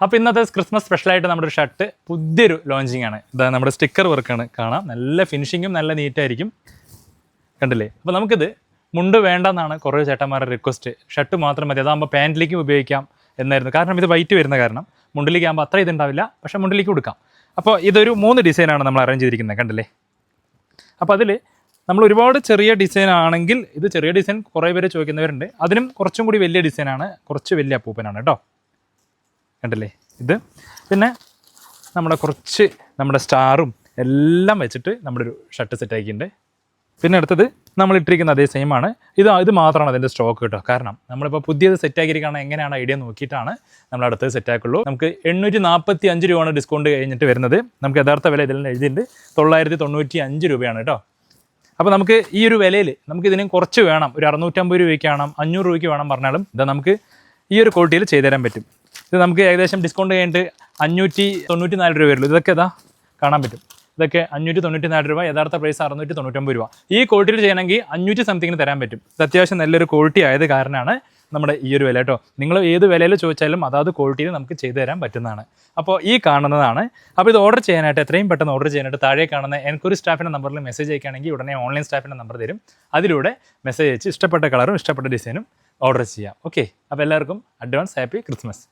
അപ്പോൾ ഇന്നത്തെ ക്രിസ്മസ് സ്പെഷ്യലായിട്ട് നമ്മുടെ ഒരു ഷർട്ട് പുതിയൊരു ലോഞ്ചിങ് ആണ്. ഇതാ നമ്മുടെ സ്റ്റിക്കർ വർക്കാണ്, കാണാം. നല്ല ഫിനിഷിങ്ങും നല്ല നീറ്റായിരിക്കും, കണ്ടില്ലേ. അപ്പോൾ നമുക്കിത് മുണ്ട് വേണ്ടെന്നാണ് കുറേ ചേട്ടന്മാരുടെ റിക്വസ്റ്റ്. ഷർട്ട് മാത്രം മതി, അതാകുമ്പോൾ പാൻറ്റിലേക്കും ഉപയോഗിക്കാം എന്നായിരുന്നു. കാരണം ഇത് വൈറ്റ് വരുന്ന കാരണം മുണ്ടിലേക്ക് ആകുമ്പോൾ അത്ര ഇതുണ്ടാവില്ല, പക്ഷേ മുണ്ടിലേക്ക് കൊടുക്കാം. അപ്പോൾ ഇതൊരു 3 ഡിസൈനാണ് നമ്മൾ അറേഞ്ച് ചെയ്തിരിക്കുന്നത്, കണ്ടില്ലേ. അപ്പോൾ അതിൽ നമ്മൾ ഒരുപാട് ചെറിയ ഡിസൈൻ ആണെങ്കിൽ, ഇത് ചെറിയ ഡിസൈൻ കുറേ പേര് ചോദിക്കുന്നവരുണ്ട്, അതിനും കുറച്ചും കൂടി വലിയ ഡിസൈനാണ്, കുറച്ച് വലിയ അപ്പൂപ്പനാണ് കേട്ടോ, കണ്ടില്ലേ ഇത്. പിന്നെ നമ്മുടെ സ്റ്റാറും എല്ലാം വെച്ചിട്ട് നമ്മുടെ ഒരു ഷർട്ട് സെറ്റ് ആക്കിയിട്ടുണ്ട്. പിന്നെ അടുത്തത് നമ്മൾ ഇട്ടിരിക്കുന്ന അതേ സെയിം ആണ്. ഇത് മാത്രമാണ് അതിൻ്റെ സ്റ്റോക്ക് കേട്ടോ. കാരണം നമ്മളിപ്പോൾ പുതിയത് സെറ്റ് ആക്കിയിരിക്കുകയാണ്, എങ്ങനെയാണ് ഐഡിയ നോക്കിയിട്ടാണ് നമ്മൾ അടുത്തത് സെറ്റ് ആക്കുള്ളൂ. നമുക്ക് 845 രൂപയാണ് ഡിസ്കൗണ്ട് കഴിഞ്ഞിട്ട് വരുന്നത്. നമുക്ക് യഥാർത്ഥ വില ഇതിൽ എഴുതിയിട്ടുണ്ട് 995 രൂപയാണ് കേട്ടോ. അപ്പോൾ നമുക്ക് ഈ ഒരു വിലയിൽ നമുക്കിതിന് കുറച്ച് വേണം, ഒരു 650 രൂപയ്ക്ക് വേണം, 500 രൂപയ്ക്ക് വേണം പറഞ്ഞാലും ഇതാ നമുക്ക് ഈ ഒരു ക്വാളിറ്റിയിൽ ചെയ്തു തരാൻ പറ്റും. ഇത് നമുക്ക് ഏകദേശം ഡിസ്കൗണ്ട് കഴിഞ്ഞിട്ട് 594 രൂപ വരുള്ളൂ. ഇതൊക്കെ ഇതാ കാണാൻ പറ്റും. ഇതൊക്കെ 594 രൂപ, യഥാർത്ഥ പ്രൈസ് 699 രൂപ. ഈ ക്വാളിറ്റിയിൽ ചെയ്യണമെങ്കിൽ 500 സംതിങ്ങിന് തരാൻ പറ്റും. ഇത് അത്യാവശ്യം നല്ലൊരു ക്വാളിറ്റി ആയത് കാരണമാണ് നമ്മുടെ ഈ ഒരു വില കേട്ടോ. നിങ്ങൾ ഏത് വിലയിൽ ചോദിച്ചാലും അതാത് ക്വാളിറ്റിയിൽ നമുക്ക് ചെയ്തു തരാൻ പറ്റുന്നതാണ്. അപ്പോൾ ഈ കാണുന്നതാണ്. അപ്പോൾ ഇത് ഓർഡർ ചെയ്യാനായിട്ട്, എത്രയും പെട്ടെന്ന് ഓർഡർ ചെയ്യാനായിട്ട് താഴെ കാണുന്ന എനിക്കൊരു സ്റ്റാഫിൻ്റെ നമ്പറിൽ മെസ്സേജ് അയക്കുകയാണെങ്കിൽ ഉടനെ ഓൺലൈൻ സ്റ്റാഫിൻ്റെ നമ്പർ തരും. അതിലൂടെ മെസ്സേജ് അയച്ച് ഇഷ്ടപ്പെട്ട കളറും ഇഷ്ടപ്പെട്ട ഡിസൈനും ഓർഡർ ചെയ്യാം. ഓക്കെ, അപ്പോൾ എല്ലാവർക്കും അഡ്വാൻസ് ഹാപ്പി ക്രിസ്മസ്.